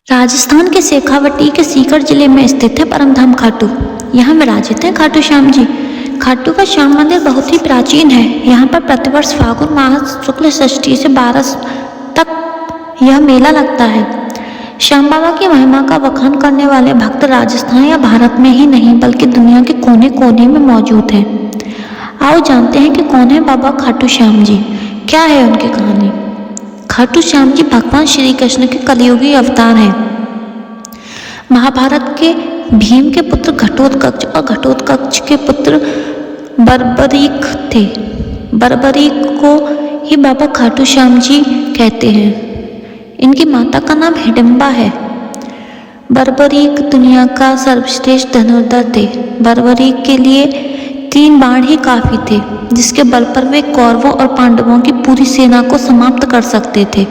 राजस्थान के शेखावटी के सीकर जिले में स्थित है परमधाम खाटू। यहाँ विराजित है खाटू श्याम जी। खाटू का श्याम मंदिर बहुत ही प्राचीन है। यहाँ पर प्रतिवर्ष फागुन माह शुक्ल षष्ठी से 12 तक यह मेला लगता है। श्याम बाबा की महिमा का बखान करने वाले भक्त राजस्थान या भारत में ही नहीं बल्कि दुनिया के कोने कोने में मौजूद हैं। आओ जानते हैं कि कौन है बाबा खाटू श्याम जी, क्या है उनकी कहानी। खाटू श्याम जी भगवान श्री कृष्ण के कलयुगी अवतार हैं। महाभारत के भीम के पुत्र घटोत्कच और घटोत्कच के पुत्र बर्बरीक थे। बर्बरीक को ही बाबा खाटू श्याम जी कहते हैं। इनकी माता का नाम हिडिंबा है। बर्बरीक दुनिया का सर्वश्रेष्ठ धनुर्धर थे। बर्बरीक के लिए 3 बाण ही काफी थे, जिसके बल पर वे कौरवों और पांडवों की पूरी सेना को समाप्त कर सकते थे।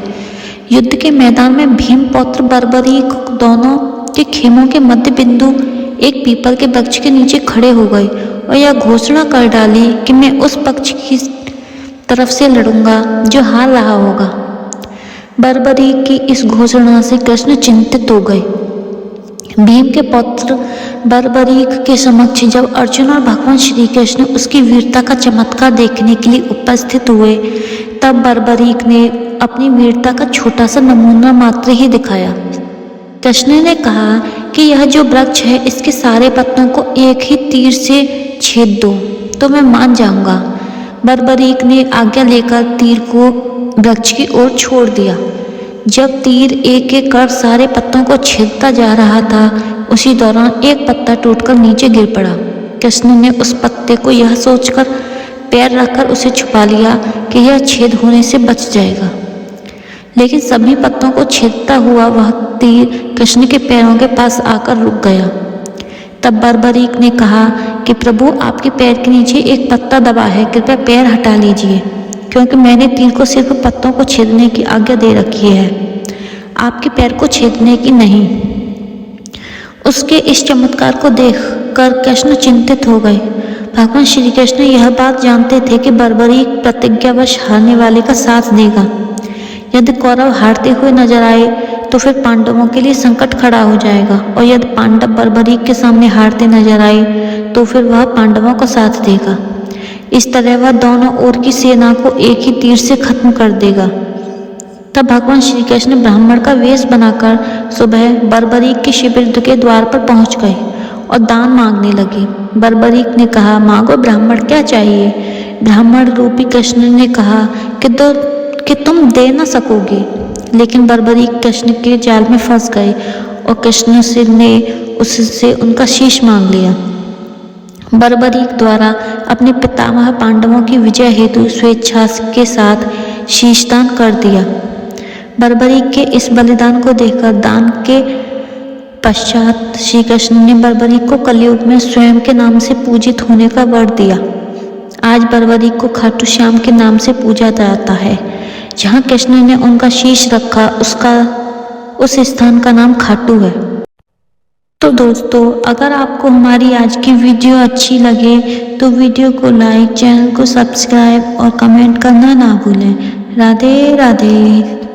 युद्ध के मैदान में भीम पौत्र बर्बरीक दोनों के खेमों के मध्य बिंदु एक पीपल के वृक्ष के नीचे खड़े हो गए और यह घोषणा कर डाली कि मैं उस पक्ष की तरफ से लड़ूंगा जो हार रहा होगा। बर्बरीक की इस घोषणा से कृष्ण चिंतित हो गए। भीम के पौत्र बर्बरीक के समक्ष जब अर्जुन और भगवान श्री कृष्ण उसकी वीरता का चमत्कार देखने के लिए उपस्थित हुए, तब बर्बरीक ने अपनी वीरता का छोटा सा नमूना मात्र ही दिखाया। कृष्ण ने कहा कि यह जो वृक्ष है, इसके सारे पत्तों को एक ही तीर से छेद दो तो मैं मान जाऊंगा। बर्बरीक ने आज्ञा लेकर तीर को वृक्ष की ओर छोड़ दिया। जब तीर एक एक कर सारे पत्तों को छेदता जा रहा था, उसी दौरान एक पत्ता टूटकर नीचे गिर पड़ा। कृष्ण ने उस पत्ते को यह सोचकर पैर रखकर उसे छुपा लिया कि यह छेद होने से बच जाएगा, लेकिन सभी पत्तों को छेदता हुआ वह तीर कृष्ण के पैरों के पास आकर रुक गया। तब बर्बरीक ने कहा कि प्रभु, आपके पैर के नीचे एक पत्ता दबा है, कृपया पैर हटा लीजिए, क्योंकि मैंने तीर को सिर्फ पत्तों को छेदने की आज्ञा दे रखी है, आपके पैर को छेदने की नहीं। उसके इस चमत्कार को देखकर कृष्ण चिंतित हो गए। भगवान श्री कृष्ण यह बात जानते थे कि बर्बरीक प्रतिज्ञावश हारने वाले का साथ देगा। यदि कौरव हारते हुए नजर आए तो फिर पांडवों के लिए संकट खड़ा हो जाएगा, और यदि पांडव बर्बरीक के सामने हारते नजर आए तो फिर वह पांडवों का साथ देगा। इस तरह वह दोनों ओर की सेना को एक ही तीर से खत्म कर देगा। तब भगवान श्री कृष्ण ब्राह्मण का वेश बनाकर सुबह बर्बरीक के शिविर के द्वार पर पहुंच गए और दान मांगने लगे। बर्बरीक ने कहा, मांगो ब्राह्मण, क्या चाहिए। ब्राह्मण रूपी कृष्ण ने कहा कि तुम दे न सकोगे, लेकिन बर्बरीक कृष्ण के जाल में फंस गए और कृष्ण ने उससे उनका शीश मांग लिया। बर्बरीक द्वारा अपने पितामह पांडवों की विजय हेतु स्वेच्छा के साथ शीशदान कर दिया। बर्बरीक के इस बलिदान को देखकर दान के पश्चात श्री कृष्ण ने बर्बरीक को कलयुग में स्वयं के नाम से पूजित होने का वर दिया। आज बर्बरीक को खाटू श्याम के नाम से पूजा जाता है। जहाँ कृष्ण ने उनका शीश रखा, उस स्थान का नाम खाटू है। तो दोस्तों, अगर आपको हमारी आज की वीडियो अच्छी लगे तो वीडियो को लाइक, चैनल को सब्सक्राइब और कमेंट करना ना भूलें। राधे राधे।